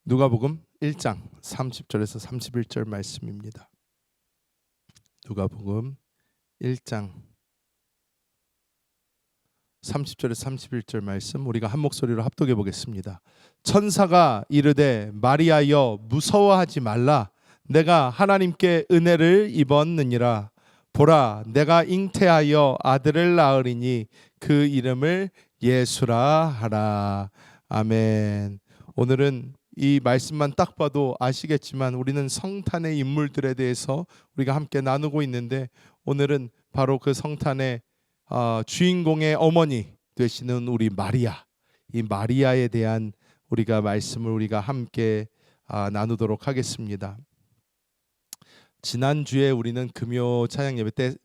누가복음 1장 30절에서 31절 말씀입니다. 누가복음 1장 30절에서 31절 말씀 우리가 한 목소리로 합독해 보겠습니다. 천사가 이르되 마리아여 무서워하지 말라. 내가 하나님께 은혜를 입었느니라. 보라 내가 잉태하여 아들을 낳으리니 그 이름을 예수라 하라. 아멘. 오늘은 이 말씀만 딱 봐도 아시겠지만 우리는 성탄의 인물들에 대해서 우리가 함께 나누고 있는데, 오늘은 바로 그 성탄의 주인공의 어머니 되시는 우리 마리아, 이 마리아에 대한 우리가 말씀을 우리가 함께 나누도록 하겠습니다. 지난주에 우리는 금요 찬양 예배 때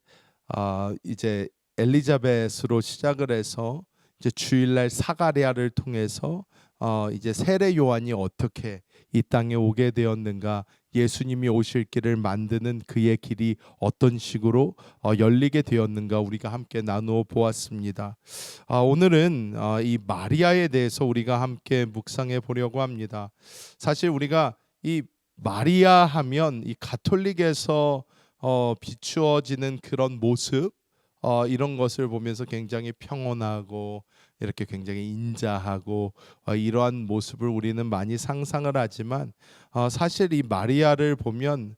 이제 엘리자벳으로 시작을 해서 이제 주일날 사가랴를 통해서 이제 세례 요한이 어떻게 이 땅에 오게 되었는가, 예수님이 오실 길을 만드는 그의 길이 어떤 식으로 열리게 되었는가 우리가 함께 나누어 보았습니다. 오늘은 이 마리아에 대해서 우리가 함께 묵상해 보려고 합니다. 사실 우리가 이 마리아 하면 이 가톨릭에서 비추어지는 그런 모습, 이런 것을 보면서 굉장히 평온하고 이렇게 굉장히 인자하고 이러한 모습을 우리는 많이 상상을 하지만 사실 이 마리아를 보면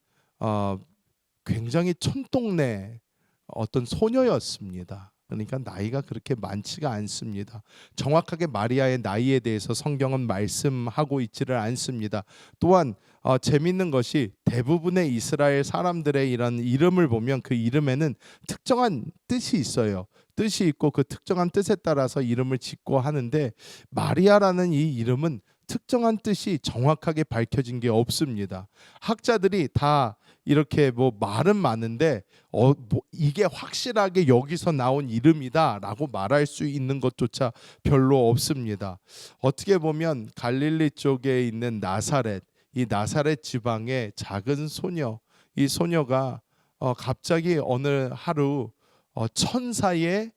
굉장히 촌동네 어떤 소녀였습니다. 그러니까 나이가 그렇게 많지가 않습니다. 정확하게 마리아의 나이에 대해서 성경은 말씀하고 있지를 않습니다. 또한 재밌는 것이 대부분의 이스라엘 사람들의 이런 이름을 보면 그 이름에는 특정한 뜻이 있어요. 뜻이 있고 그 특정한 뜻에 따라서 이름을 짓고 하는데, 마리아라는 이 이름은 특정한 뜻이 정확하게 밝혀진 게 없습니다. 학자들이 다 이렇게 말은 많은데 이게 확실하게 여기서 나온 이름이다라고 말할 수 있는 것조차 별로 없습니다. 어떻게 보면 갈릴리 쪽에 있는 나사렛, 이 나사렛 지방의 작은 소녀, 이 소녀가 갑자기 어느 하루 천사의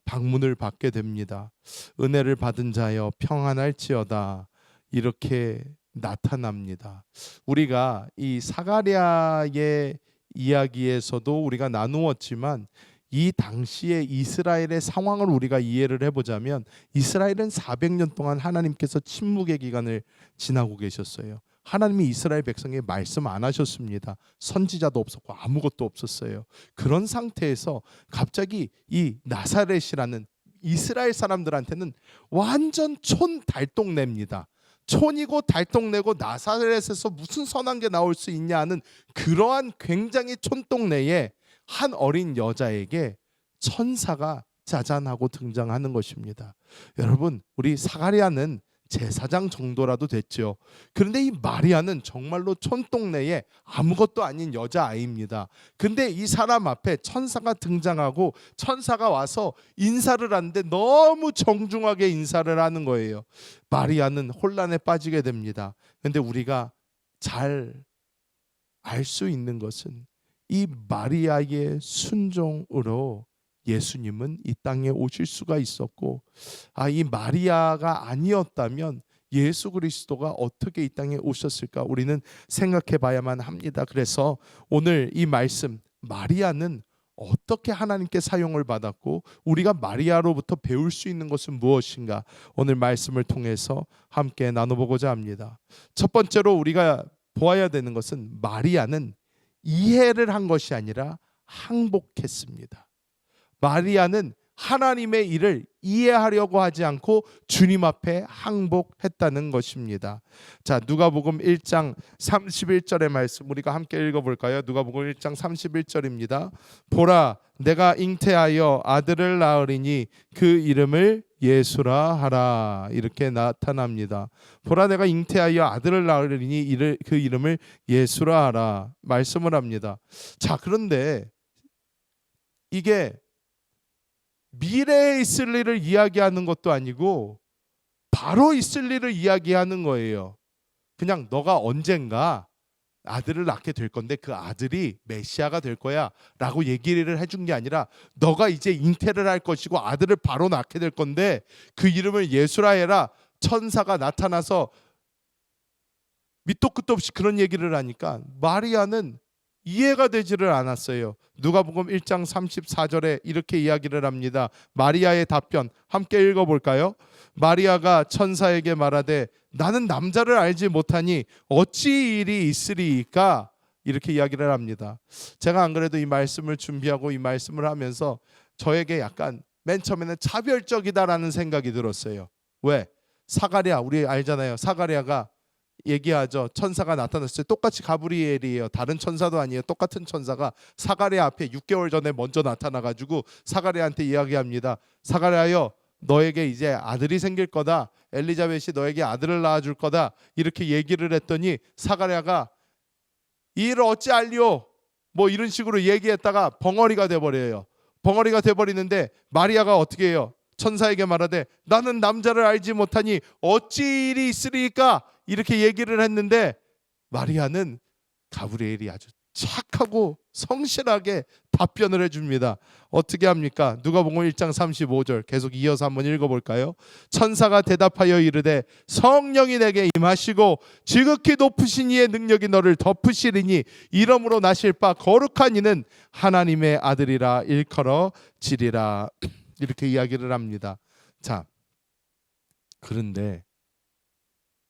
방문을 받게 됩니다. 은혜를 받은 자여 평안할지어다, 이렇게 나타납니다. 우리가 이 사가랴의 이야기에서도 우리가 나누었지만 이 당시의 이스라엘의 상황을 우리가 이해를 해보자면, 이스라엘은 400년 동안 하나님께서 침묵의 기간을 지나고 계셨어요. 하나님이 이스라엘 백성에게 말씀 안 하셨습니다. 선지자도 없었고 아무것도 없었어요. 그런 상태에서 갑자기 이 나사렛이라는 이스라엘 사람들한테는 완전 촌달동네입니다. 촌이고 달동네고 나사렛에서 무슨 선한 게 나올 수 있냐 하는 그러한 굉장히 촌동네에 한 어린 여자에게 천사가 자잔하고 등장하는 것입니다. 여러분, 우리 사가랴는 제사장 정도라도 됐죠. 그런데 이 마리아는 정말로 촌동네에 아무것도 아닌 여자아이입니다. 근데 이 사람 앞에 천사가 등장하고 천사가 와서 인사를 하는데 너무 정중하게 인사를 하는 거예요. 마리아는 혼란에 빠지게 됩니다. 근데 우리가 잘 알 수 있는 것은 이 마리아의 순종으로 예수님은 이 땅에 오실 수가 있었고, 이 마리아가 아니었다면 예수 그리스도가 어떻게 이 땅에 오셨을까 우리는 생각해 봐야만 합니다. 그래서 오늘 이 말씀, 마리아는 어떻게 하나님께 사용을 받았고 우리가 마리아로부터 배울 수 있는 것은 무엇인가, 오늘 말씀을 통해서 함께 나눠보고자 합니다. 첫 번째로 우리가 보아야 되는 것은 마리아는 이해를 한 것이 아니라 항복했습니다. 마리아는 하나님의 일을 이해하려고 하지 않고 주님 앞에 항복했다는 것입니다. 자, 누가복음 1장 31절의 말씀 우리가 함께 읽어볼까요? 누가복음 1장 31절입니다. 보라 내가 잉태하여 아들을 낳으리니 그 이름을 예수라 하라, 이렇게 나타납니다. 보라 내가 잉태하여 아들을 낳으리니 그 이름을 예수라 하라 말씀을 합니다. 자, 그런데 이게 미래에 있을 일을 이야기하는 것도 아니고 바로 있을 일을 이야기하는 거예요. 그냥 너가 언젠가 아들을 낳게 될 건데 그 아들이 메시아가 될 거야 라고 얘기를 해준 게 아니라, 너가 이제 잉태를 할 것이고 아들을 바로 낳게 될 건데 그 이름을 예수라 해라. 천사가 나타나서 밑도 끝도 없이 그런 얘기를 하니까 마리아는 이해가 되지를 않았어요. 누가복음 1장 34절에 이렇게 이야기를 합니다. 마리아의 답변 함께 읽어볼까요? 마리아가 천사에게 말하되 나는 남자를 알지 못하니 어찌 일이 있으리이까? 이렇게 이야기를 합니다. 제가 안 그래도 이 말씀을 준비하고 이 말씀을 하면서 저에게 약간 맨 처음에는 차별적이다라는 생각이 들었어요. 왜? 사가랴, 우리 알잖아요. 사가랴가 얘기하죠. 천사가 나타났을 때 똑같이 가브리엘이에요. 다른 천사도 아니에요. 똑같은 천사가 사가랴 앞에 6개월 전에 먼저 나타나가지고 사가랴한테 이야기합니다. 사가랴여, 너에게 이제 아들이 생길 거다. 엘리자벳이 너에게 아들을 낳아줄 거다. 이렇게 얘기를 했더니 사가랴가 이 일을 어찌 알리오? 뭐 이런 식으로 얘기했다가 벙어리가 돼버려요. 벙어리가 돼버리는데 마리아가 어떻게 해요? 천사에게 말하되 나는 남자를 알지 못하니 어찌 일이 있으리까? 이렇게 얘기를 했는데 마리아는 가브리엘이 아주 착하고 성실하게 답변을 해줍니다. 어떻게 합니까? 누가복음 1장 35절 계속 이어서 한번 읽어볼까요? 천사가 대답하여 이르되 성령이 내게 임하시고 지극히 높으신 이의 능력이 너를 덮으시리니 이러므로 나실 바 거룩한 이는 하나님의 아들이라 일컬어지리라. 이렇게 이야기를 합니다. 자, 그런데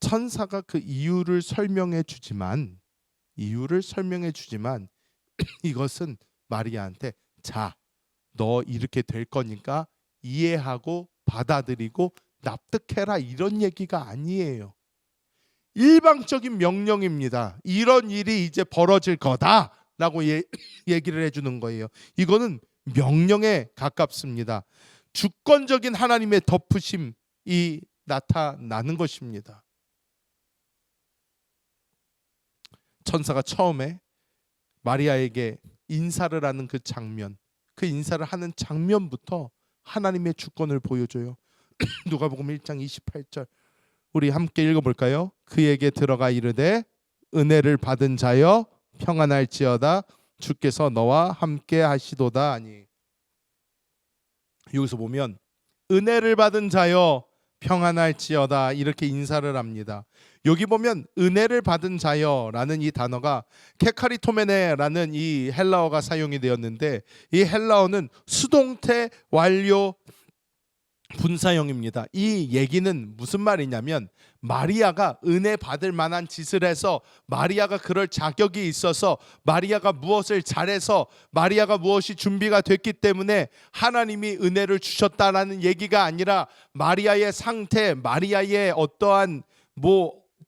천사가 그 이유를 설명해 주지만 이것은 마리아한테 자, 너 이렇게 될 거니까 이해하고 받아들이고 납득해라 이런 얘기가 아니에요. 일방적인 명령입니다. 이런 일이 이제 벌어질 거다라고 얘기를 해주는 거예요. 이거는 명령에 가깝습니다. 주권적인 하나님의 덮으심이 나타나는 것입니다. 천사가 처음에 마리아에게 인사를 하는 그 장면, 그 인사를 하는 장면부터 하나님의 주권을 보여줘요. 누가복음 1장 28절 우리 함께 읽어볼까요? 그에게 들어가 이르되 은혜를 받은 자여 평안할지어다 주께서 너와 함께 하시도다 하니. 여기서 보면 은혜를 받은 자여 평안할지어다 이렇게 인사를 합니다. 여기 보면 은혜를 받은 자여라는 이 단어가 케카리토메네라는 이 헬라어가 사용이 되었는데 이 헬라어는 수동태 완료 분사형입니다. 이 얘기는 무슨 말이냐면 마리아가 은혜 받을 만한 짓을 해서 마리아가 그럴 자격이 있어서 마리아가 무엇을 잘해서 마리아가 무엇이 준비가 됐기 때문에 하나님이 은혜를 주셨다라는 얘기가 아니라 마리아의 상태, 마리아의 어떠한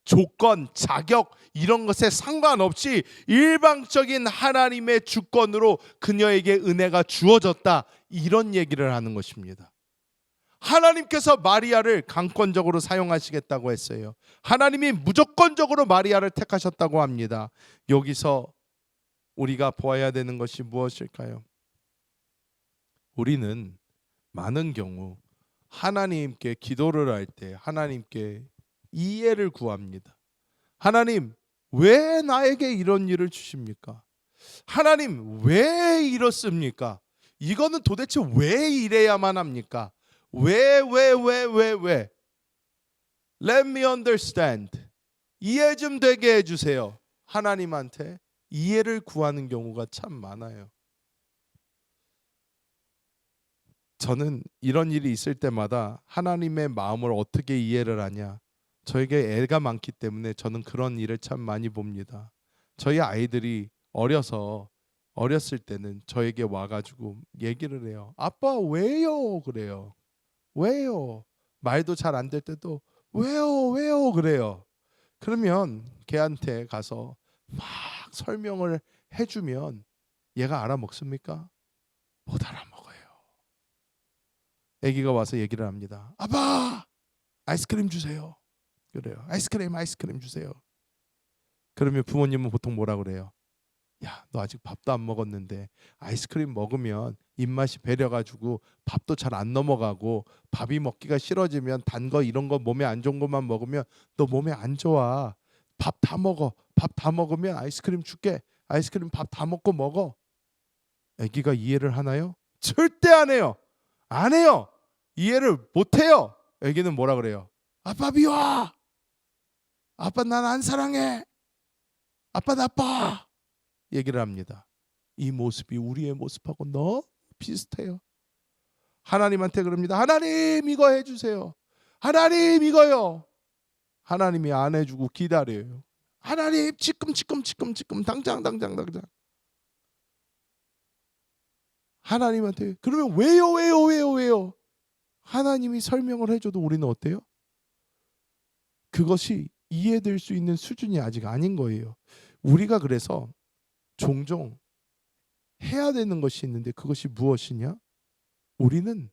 조건, 자격 이런 것에 상관없이 일방적인 하나님의 주권으로 그녀에게 은혜가 주어졌다 이런 얘기를 하는 것입니다. 하나님께서 마리아를 강권적으로 사용하시겠다고 했어요. 하나님이 무조건적으로 마리아를 택하셨다고 합니다. 여기서 우리가 보아야 되는 것이 무엇일까요? 우리는 많은 경우 하나님께 기도를 할 때 하나님께 이해를 구합니다. 하나님, 왜 나에게 이런 일을 주십니까? 하나님, 왜 이렇습니까? 이거는 도대체 왜 이래야만 합니까? 왜? Let me understand. 이해 좀 되게 해주세요. 하나님한테 이해를 구하는 경우가 참 많아요. 저는 이런 일이 있을 때마다 하나님의 마음을 어떻게 이해를 하냐. 저에게 애가 많기 때문에 저는 그런 일을 참 많이 봅니다. 저희 아이들이 어렸을 때는 저에게 와가지고 얘기를 해요. 아빠 왜요? 그래요. 왜요? 말도 잘 안 될 때도 왜요? 그래요. 그러면 걔한테 가서 막 설명을 해주면 얘가 알아먹습니까? 못 알아먹어요. 아기가 와서 얘기를 합니다. 아빠 아이스크림 주세요. 그래요. 아이스크림 주세요. 그러면 부모님은 보통 뭐라 그래요? 야, 너 아직 밥도 안 먹었는데 아이스크림 먹으면 입맛이 배려가지고 밥도 잘 안 넘어가고 밥이 먹기가 싫어지면 단 거 이런 거 몸에 안 좋은 것만 먹으면 너 몸에 안 좋아. 밥 다 먹어. 밥 다 먹으면 아이스크림 줄게. 아이스크림 밥 다 먹고 먹어. 아기가 이해를 하나요? 절대 안 해요. 안 해요. 이해를 못 해요. 아기는 뭐라 그래요? 아빠 미워. 아빠 난 안 사랑해. 아빠 나빠. 얘기를 합니다. 이 모습이 우리의 모습하고 너무 비슷해요. 하나님한테 그럽니다. 하나님 이거 해주세요. 하나님 이거요. 하나님이 안 해주고 기다려요. 하나님 지금 당장. 하나님한테 그러면 왜요? 하나님이 설명을 해줘도 우리는 어때요? 그것이 이해될 수 있는 수준이 아직 아닌 거예요. 우리가 그래서 종종 해야 되는 것이 있는데 그것이 무엇이냐? 우리는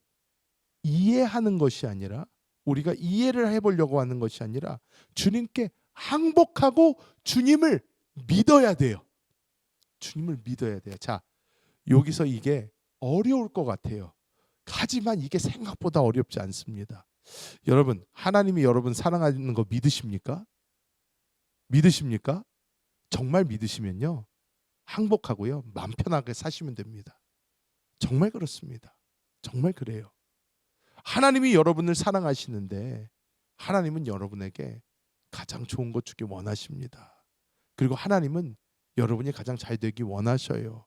이해하는 것이 아니라 우리가 이해를 해보려고 하는 것이 아니라 주님께 항복하고 주님을 믿어야 돼요. 주님을 믿어야 돼요. 자, 여기서 이게 어려울 것 같아요. 하지만 이게 생각보다 어렵지 않습니다. 여러분, 하나님이 여러분 사랑하는 거 믿으십니까? 믿으십니까? 정말 믿으시면요, 항복하고요, 마음 편하게 사시면 됩니다. 정말 그렇습니다. 정말 그래요. 하나님이 여러분을 사랑하시는데 하나님은 여러분에게 가장 좋은 것 주기 원하십니다. 그리고 하나님은 여러분이 가장 잘 되기 원하셔요.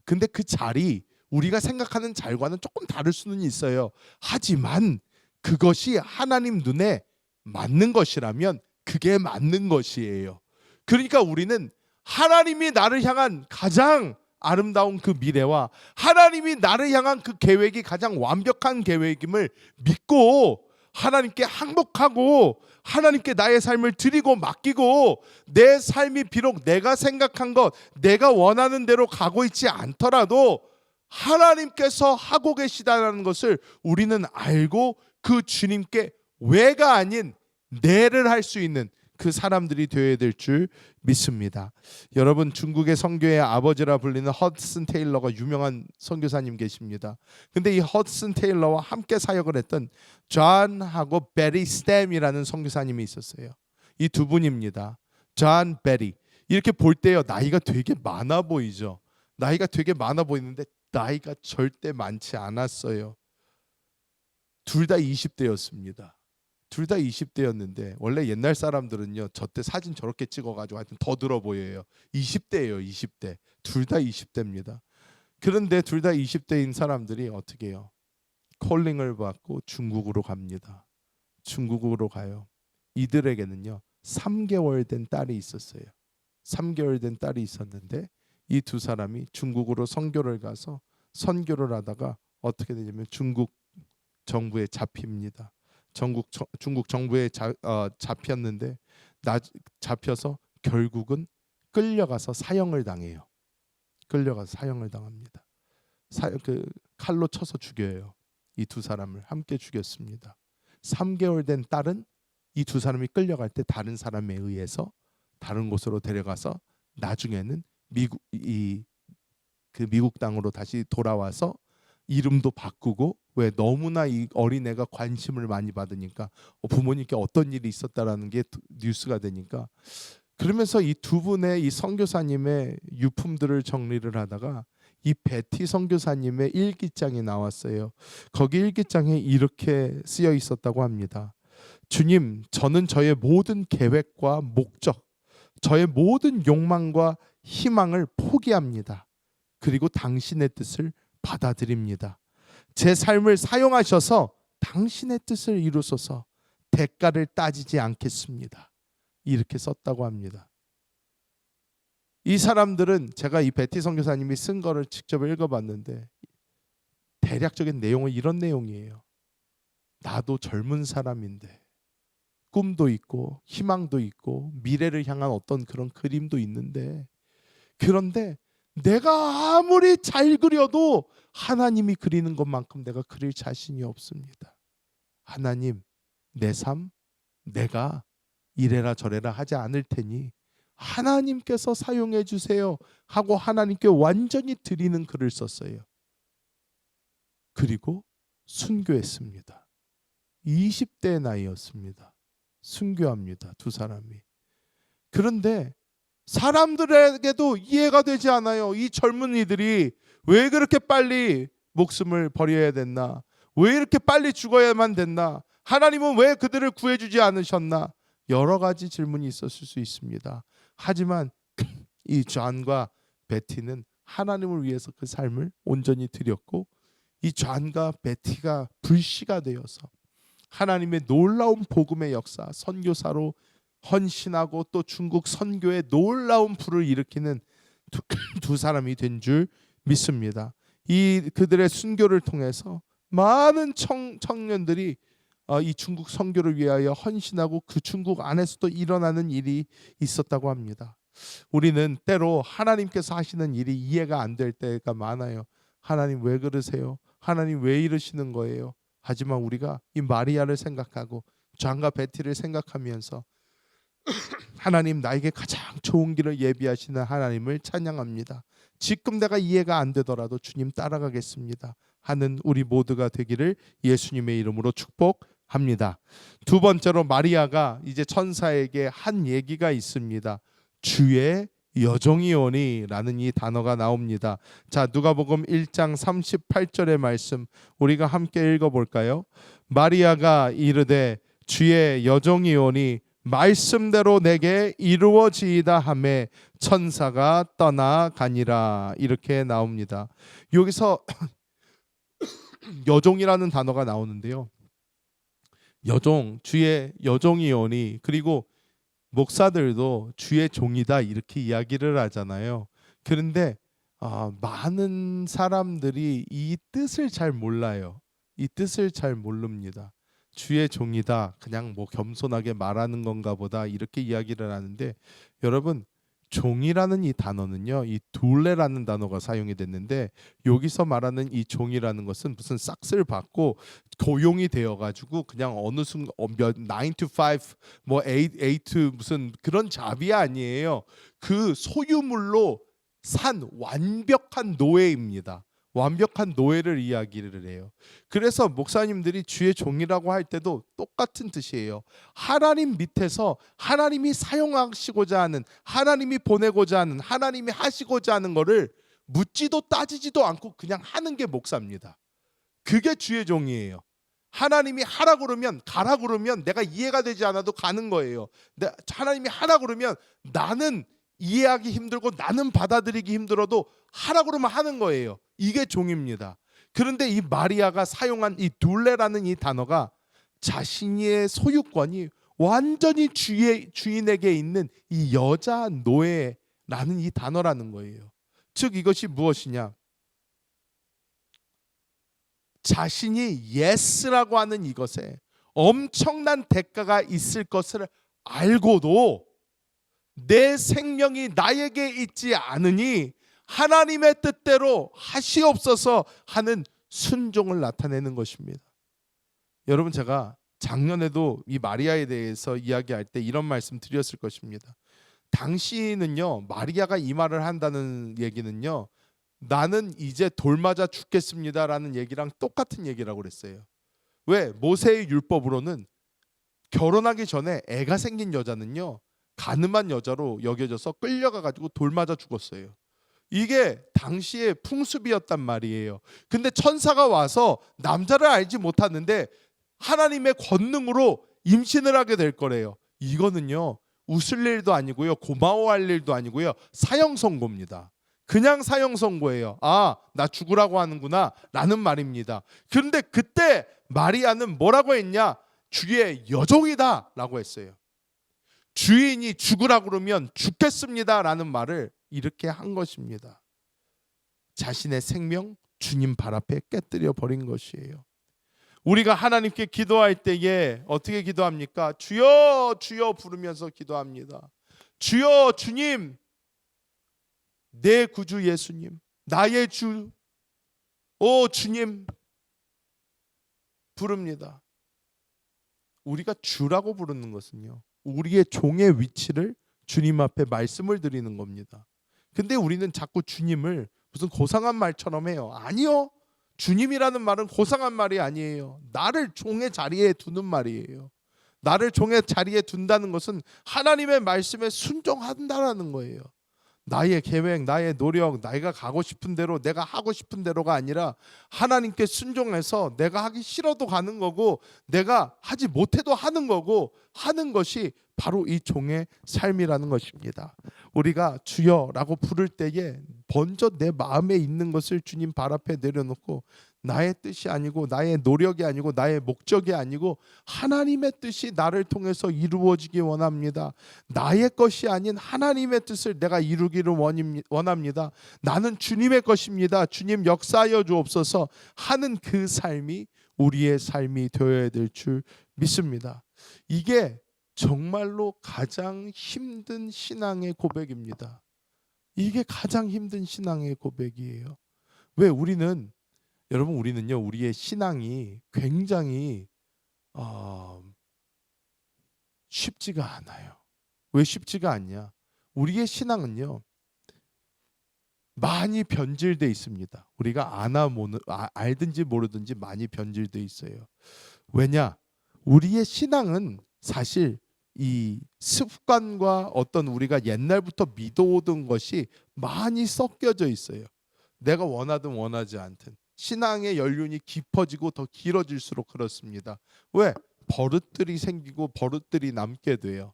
근데 그 잘이 우리가 생각하는 잘과는 조금 다를 수는 있어요. 하지만 그것이 하나님 눈에 맞는 것이라면 그게 맞는 것이에요. 그러니까 우리는 하나님이 나를 향한 가장 아름다운 그 미래와 하나님이 나를 향한 그 계획이 가장 완벽한 계획임을 믿고 하나님께 항복하고 하나님께 나의 삶을 드리고 맡기고 내 삶이 비록 내가 생각한 것, 내가 원하는 대로 가고 있지 않더라도 하나님께서 하고 계시다는 것을 우리는 알고 그 주님께 왜가 아닌 네를 할 수 있는 그 사람들이 되어야 될 줄 믿습니다. 여러분, 중국의 선교의 아버지라 불리는 허드슨 테일러가 유명한 선교사님 계십니다. 근데 이 허드슨 테일러와 함께 사역을 했던 존하고 베리 스템이라는 선교사님이 있었어요. 이 두 분입니다. 존, 베리. 이렇게 볼 때요, 나이가 되게 많아 보이죠. 나이가 되게 많아 보이는데 나이가 절대 많지 않았어요. 둘 다 20대였습니다. 둘 다 20대였는데 원래 옛날 사람들은요, 저때 사진 저렇게 찍어가지고 하여튼 더 들어 보여요. 20대예요, 20대. 둘 다 20대입니다. 그런데 둘 다 20대인 사람들이 어떻게 해요? 콜링을 받고 중국으로 갑니다. 중국으로 가요. 이들에게는요, 3개월 된 딸이 있었어요. 3개월 된 딸이 있었는데 이 두 사람이 중국으로 선교를 가서 선교를 하다가 어떻게 되냐면 중국 정부에 잡힙니다. 중국 정부에 잡혔는데 잡혀서 결국은 끌려가서 사형을 당해요. 끌려가서 사형을 당합니다. 그 칼로 쳐서 죽여요. 이 두 사람을 함께 죽였습니다. 3개월 된 딸은 이 두 사람이 끌려갈 때 다른 사람에 의해서 다른 곳으로 데려가서 나중에는 미국 땅으로 다시 돌아와서 이름도 바꾸고, 왜 너무나 이 어린애가 관심을 많이 받으니까 부모님께 어떤 일이 있었다라는 게 뉴스가 되니까, 그러면서 이 두 분의 이 선교사님의 유품들을 정리를 하다가 이 베티 선교사님의 일기장이 나왔어요. 거기 일기장에 이렇게 쓰여 있었다고 합니다. 주님, 저는 저의 모든 계획과 목적, 저의 모든 욕망과 희망을 포기합니다. 그리고 당신의 뜻을 받아들입니다. 제 삶을 사용하셔서 당신의 뜻을 이루소서. 대가를 따지지 않겠습니다. 이렇게 썼다고 합니다. 이 사람들은, 제가 이 베티 선교사님이 쓴 거를 직접 읽어봤는데 대략적인 내용은 이런 내용이에요. 나도 젊은 사람인데 꿈도 있고 희망도 있고 미래를 향한 어떤 그런 그림도 있는데, 그런데 내가 아무리 잘 그려도 하나님이 그리는 것만큼 내가 그릴 자신이 없습니다. 하나님, 내 삶 내가 이래라 저래라 하지 않을 테니 하나님께서 사용해 주세요 하고 하나님께 완전히 드리는 글을 썼어요. 그리고 순교했습니다. 20대 나이였습니다. 순교합니다, 두 사람이. 그런데 사람들에게도 이해가 되지 않아요. 이 젊은이들이 왜 그렇게 빨리 목숨을 버려야 됐나? 왜 이렇게 빨리 죽어야만 됐나? 하나님은 왜 그들을 구해주지 않으셨나? 여러 가지 질문이 있었을 수 있습니다. 하지만 이 존과 베티는 하나님을 위해서 그 삶을 온전히 드렸고, 이 존과 베티가 불씨가 되어서 하나님의 놀라운 복음의 역사, 선교사로 헌신하고 또 중국 선교에 놀라운 불을 일으키는 두 사람이 된 줄 믿습니다. 이 그들의 순교를 통해서 많은 청년들이 이 중국 선교를 위하여 헌신하고 그 중국 안에서도 일어나는 일이 있었다고 합니다. 우리는 때로 하나님께서 하시는 일이 이해가 안 될 때가 많아요. 하나님 왜 그러세요? 하나님 왜 이러시는 거예요? 하지만 우리가 이 마리아를 생각하고 존과 베티를 생각하면서 하나님, 나에게 가장 좋은 길을 예비하시는 하나님을 찬양합니다. 지금 내가 이해가 안 되더라도 주님 따라가겠습니다 하는 우리 모두가 되기를 예수님의 이름으로 축복합니다. 두 번째로 마리아가 이제 천사에게 한 얘기가 있습니다. 주의 여종이오니라는 이 단어가 나옵니다. 자, 누가복음 1장 38절의 말씀 우리가 함께 읽어볼까요? 마리아가 이르되 주의 여종이오니 말씀대로 내게 이루어지이다 하매 천사가 떠나가니라. 이렇게 나옵니다. 여기서 여종이라는 단어가 나오는데요. 여종, 주의 여종이오니, 그리고 목사들도 주의 종이다 이렇게 이야기를 하잖아요. 그런데 많은 사람들이 이 뜻을 잘 몰라요. 이 뜻을 잘 모릅니다. 주의 종이다, 그냥 뭐 겸손하게 말하는 건가 보다 이렇게 이야기를 하는데, 여러분, 종이라는 이 단어는요, 이 둘레라는 단어가 사용이 됐는데, 여기서 말하는 이 종이라는 것은 무슨 싹스를 받고 고용이 되어가지고 그냥 어느 순간 9 to 5, 뭐 8 to 무슨 그런 잡이 아니에요. 그 소유물로 산 완벽한 노예입니다. 완벽한 노예를 이야기를 해요. 그래서 목사님들이 주의 종이라고 할 때도 똑같은 뜻이에요. 하나님 밑에서 하나님이 사용하시고자 하는, 하나님이 보내고자 하는, 하나님이 하시고자 하는 거를 묻지도 따지지도 않고 그냥 하는 게 목사입니다. 그게 주의 종이에요. 하나님이 하라 그러면, 가라 그러면 내가 이해가 되지 않아도 가는 거예요. 하나님이 하라 그러면 나는 이해하기 힘들고 나는 받아들이기 힘들어도 하라 그러면 하는 거예요. 이게 종입니다. 그런데 이 마리아가 사용한 이 둘레라는 이 단어가 자신의 소유권이 완전히 주인에게 있는 이 여자 노예라는 이 단어라는 거예요. 즉 이것이 무엇이냐? 자신이 예스라고 하는 이것에 엄청난 대가가 있을 것을 알고도 내 생명이 나에게 있지 않으니 하나님의 뜻대로 하시옵소서 하는 순종을 나타내는 것입니다. 여러분, 제가 작년에도 이 마리아에 대해서 이야기할 때 이런 말씀 드렸을 것입니다. 당시는요, 마리아가 이 말을 한다는 얘기는요, 나는 이제 돌 맞아 죽겠습니다라는 얘기랑 똑같은 얘기라고 그랬어요. 왜? 모세의 율법으로는 결혼하기 전에 애가 생긴 여자는요, 가늠한 여자로 여겨져서 끌려가 가지고 돌 맞아 죽었어요. 이게 당시의 풍습이었단 말이에요. 근데 천사가 와서 남자를 알지 못하는데 하나님의 권능으로 임신을 하게 될 거래요. 이거는요, 웃을 일도 아니고요, 고마워할 일도 아니고요, 사형 선고입니다. 그냥 사형 선고예요. 아, 나 죽으라고 하는구나 라는 말입니다. 그런데 그때 마리아는 뭐라고 했냐? 주의 여종이다 라고 했어요. 주인이 죽으라고 그러면 죽겠습니다 라는 말을 이렇게 한 것입니다. 자신의 생명 주님 발 앞에 깨뜨려 버린 것이에요. 우리가 하나님께 기도할 때에 어떻게 기도합니까? 주여 주여 부르면서 기도합니다. 주여, 주님, 내 구주 예수님, 나의 주, 오 주님 부릅니다. 우리가 주라고 부르는 것은요, 우리의 종의 위치를 주님 앞에 말씀을 드리는 겁니다. 근데 우리는 자꾸 주님을 무슨 고상한 말처럼 해요. 아니요, 주님이라는 말은 고상한 말이 아니에요. 나를 종의 자리에 두는 말이에요. 나를 종의 자리에 둔다는 것은 하나님의 말씀에 순종한다라는 거예요. 나의 계획, 나의 노력, 내가 가고 싶은 대로, 내가 하고 싶은 대로가 아니라 하나님께 순종해서 내가 하기 싫어도 가는 거고 내가 하지 못해도 하는 거고 하는 것이 바로 이 종의 삶이라는 것입니다. 우리가 주여라고 부를 때에 먼저 내 마음에 있는 것을 주님 발 앞에 내려놓고 나의 뜻이 아니고 나의 노력이 아니고 나의 목적이 아니고 하나님의 뜻이 나를 통해서 이루어지기 원합니다. 나의 것이 아닌 하나님의 뜻을 내가 이루기를 원합니다. 나는 주님의 것입니다. 주님 역사하여 주옵소서 하는 그 삶이 우리의 삶이 되어야 될 줄 믿습니다. 이게 정말로 가장 힘든 신앙의 고백입니다. 이게 가장 힘든 신앙의 고백이에요. 왜 여러분 우리는요 우리의 신앙이 굉장히 쉽지가 않아요. 왜 쉽지가 않냐? 우리의 신앙은요 많이 변질돼 있습니다. 우리가 알든지 모르든지 많이 변질돼 있어요. 왜냐? 우리의 신앙은 사실 이 습관과 어떤 우리가 옛날부터 믿어오던 것이 많이 섞여져 있어요. 내가 원하든 원하지 않든 신앙의 연륜이 깊어지고 더 길어질수록 그렇습니다. 왜? 버릇들이 생기고 버릇들이 남게 돼요.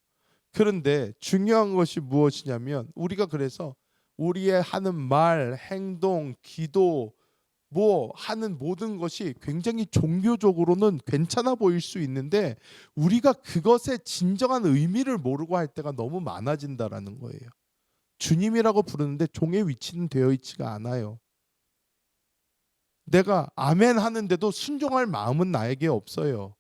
그런데 중요한 것이 무엇이냐면 우리가 그래서 우리의 하는 말, 행동, 기도 하는 모든 것이 굉장히 종교적으로는 괜찮아 보일 수 있는데 우리가 그것의 진정한 의미를 모르고 할 때가 너무 많아진다라는 거예요. 주님이라고 부르는데 종의 위치는 되어 있지가 않아요. 내가 아멘 하는데도 순종할 마음은 나에게 없어요.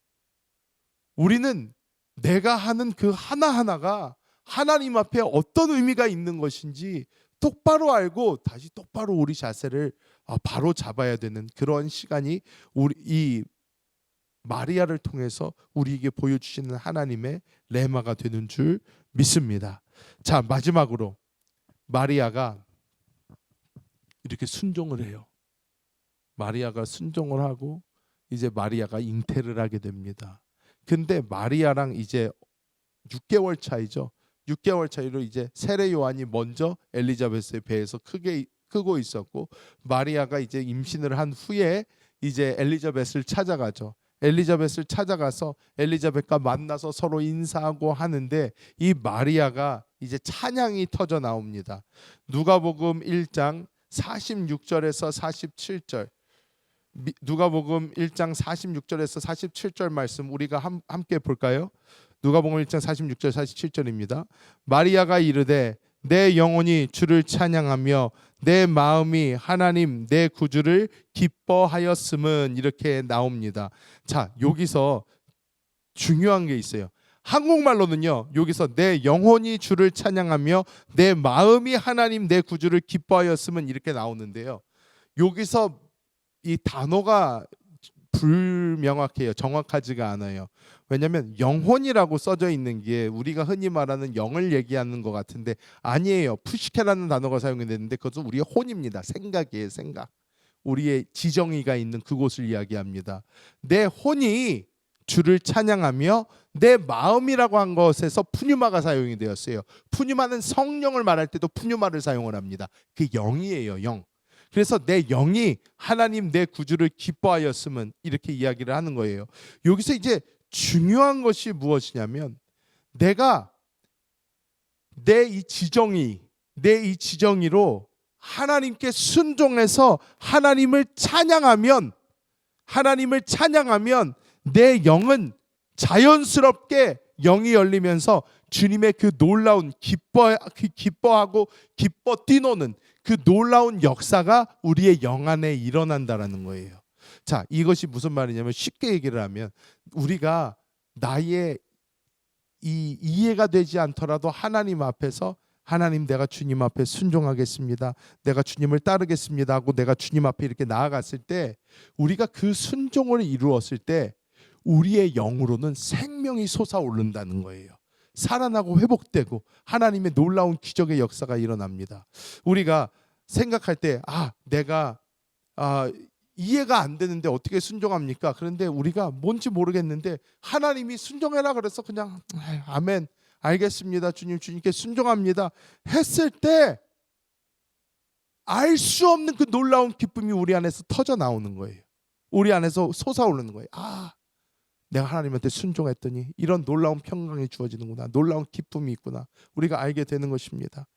우리는 내가 하는 그 하나하나가 하나님 앞에 어떤 의미가 있는 것인지 똑바로 알고 다시 똑바로 우리 자세를 바로 잡아야 되는 그런 시간이 이 마리아를 통해서 우리에게 보여주시는 하나님의 레마가 되는 줄 믿습니다. 자, 마지막으로 마리아가 이렇게 순종을 해요. 마리아가 순종을 하고 이제 마리아가 잉태를 하게 됩니다. 근데 마리아랑 이제 6개월 차이죠. 6개월 차이로 이제 세례 요한이 먼저 엘리자베스의 배에서 크고 있었고 마리아가 이제 임신을 한 후에 이제 엘리자베스를 찾아가죠. 엘리자베스를 찾아가서 엘리자벳과 만나서 서로 인사하고 하는데 이 마리아가 이제 찬양이 터져 나옵니다. 누가복음 1장 46절에서 47절 누가복음 1장 46절에서 47절 말씀 우리가 함께 볼까요? 누가복음 1장 46절 47절입니다. 마리아가 이르되 내 영혼이 주를 찬양하며 내 마음이 하나님 내 구주를 기뻐하였음은 이렇게 나옵니다. 자, 여기서 중요한 게 있어요. 한국말로는요. 여기서 내 영혼이 주를 찬양하며 내 마음이 하나님 내 구주를 기뻐하였음은 이렇게 나오는데요. 여기서 이 단어가 불명확해요. 정확하지가 않아요. 왜냐하면 영혼이라고 써져 있는 게 우리가 흔히 말하는 영을 얘기하는 것 같은데 아니에요. 푸시케라는 단어가 사용이 되는데 그것은 우리의 혼입니다. 생각이에요. 생각. 우리의 지정의가 있는 그곳을 이야기합니다. 내 혼이 주를 찬양하며 내 마음이라고 한 것에서 푸뉴마가 사용이 되었어요. 푸뉴마는 성령을 말할 때도 푸뉴마를 사용을 합니다. 그 영이에요. 영. 그래서 내 영이 하나님 내 구주를 기뻐하였음은 이렇게 이야기를 하는 거예요. 여기서 이제 중요한 것이 무엇이냐면 내가 내 이 지정의로 하나님께 순종해서 하나님을 찬양하면 내 영은 자연스럽게 영이 열리면서 주님의 그 놀라운 기뻐하고 기뻐 뛰노는 그 놀라운 역사가 우리의 영 안에 일어난다라는 거예요. 자, 이것이 무슨 말이냐면 쉽게 얘기를 하면 우리가 나의 이 이해가 되지 않더라도 하나님 앞에서 하나님 내가 주님 앞에 순종하겠습니다. 내가 주님을 따르겠습니다 하고 내가 주님 앞에 이렇게 나아갔을 때 우리가 그 순종을 이루었을 때 우리의 영으로는 생명이 솟아오른다는 거예요. 살아나고 회복되고 하나님의 놀라운 기적의 역사가 일어납니다. 우리가 생각할 때 내가 이해가 안 되는데 어떻게 순종합니까? 그런데 우리가 뭔지 모르겠는데 하나님이 순종해라 그래서 그냥 아멘 알겠습니다. 주님께 순종합니다 했을 때 알 수 없는 그 놀라운 기쁨이 우리 안에서 터져 나오는 거예요. 우리 안에서 솟아오르는 거예요. 아, 내가 하나님한테 순종했더니 이런 놀라운 평강이 주어지는구나. 놀라운 기쁨이 있구나. 우리가 알게 되는 것입니다.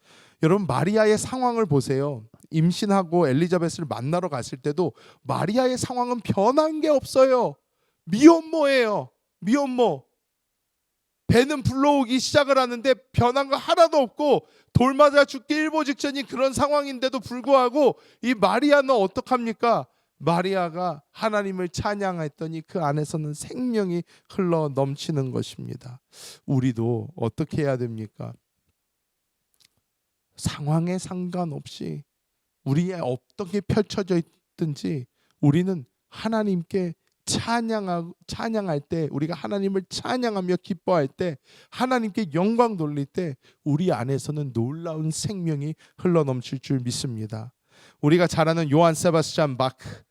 여러분, 마리아의 상황을 보세요. 임신하고 엘리자벳을 만나러 갔을 때도 마리아의 상황은 변한 게 없어요. 미혼모예요. 미혼모. 배는 불러오기 시작을 하는데 변한 거 하나도 없고 돌 맞아 죽기 일보 직전인 그런 상황인데도 불구하고 이 마리아는 어떡합니까? 마리아가 하나님을 찬양했더니 그 안에서는 생명이 흘러 넘치는 것입니다. 우리도 어떻게 해야 됩니까? 상황에 상관없이 우리의 어떻게 펼쳐져 있든지 우리는 하나님께 찬양할 때, 우리가 하나님을 찬양하며 기뻐할 때, 하나님께 영광 돌릴 때 우리 안에서는 놀라운 생명이 흘러넘칠 줄 믿습니다. 우리가 잘 아는 요한 세바스찬 바크,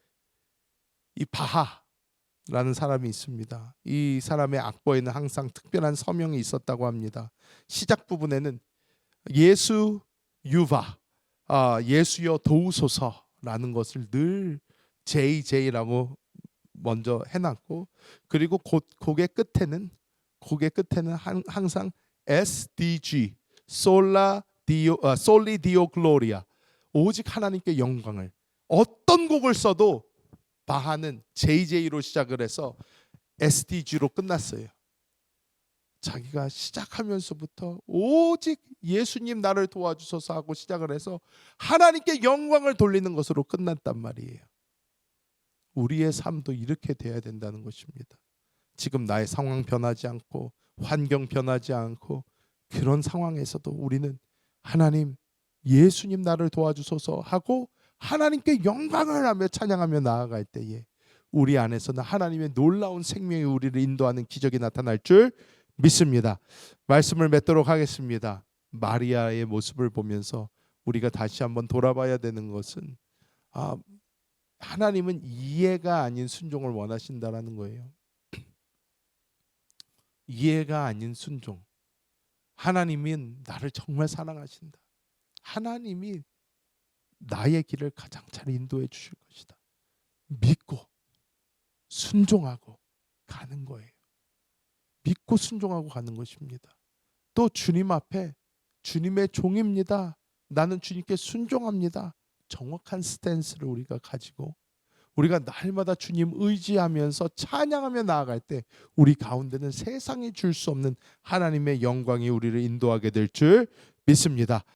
이 바하라는 사람이 있습니다. 이 사람의 악보에는 항상 특별한 서명이 있었다고 합니다. 시작 부분에는 예수 유바, 예수여 도우소서라는 것을 늘 JJ라고 먼저 해놨고, 그리고 곡의 끝에는 항상 SDG, 솔리 디오 글로리아, 오직 하나님께 영광을. 어떤 곡을 써도 바하는 JJ로 시작을 해서 SDG로 끝났어요. 자기가 시작하면서부터 오직 예수님 나를 도와주소서 하고 시작을 해서 하나님께 영광을 돌리는 것으로 끝났단 말이에요. 우리의 삶도 이렇게 돼야 된다는 것입니다. 지금 나의 상황 변하지 않고 환경 변하지 않고 그런 상황에서도 우리는 하나님, 예수님 나를 도와주소서 하고 하나님께 영광을 하며 찬양하며 나아갈 때에 우리 안에서는 하나님의 놀라운 생명이 우리를 인도하는 기적이 나타날 줄 믿습니다. 말씀을 맺도록 하겠습니다. 마리아의 모습을 보면서 우리가 다시 한번 돌아봐야 되는 것은 하나님은 이해가 아닌 순종을 원하신다라는 거예요. 이해가 아닌 순종. 하나님은 나를 정말 사랑하신다. 하나님이 나의 길을 가장 잘 인도해 주실 것이다. 믿고 순종하고 가는 거예요. 믿고 순종하고 가는 것입니다. 또 주님 앞에 주님의 종입니다. 나는 주님께 순종합니다. 정확한 스탠스를 우리가 가지고 우리가 날마다 주님 의지하면서 찬양하며 나아갈 때 우리 가운데는 세상이 줄 수 없는 하나님의 영광이 우리를 인도하게 될 줄 믿습니다.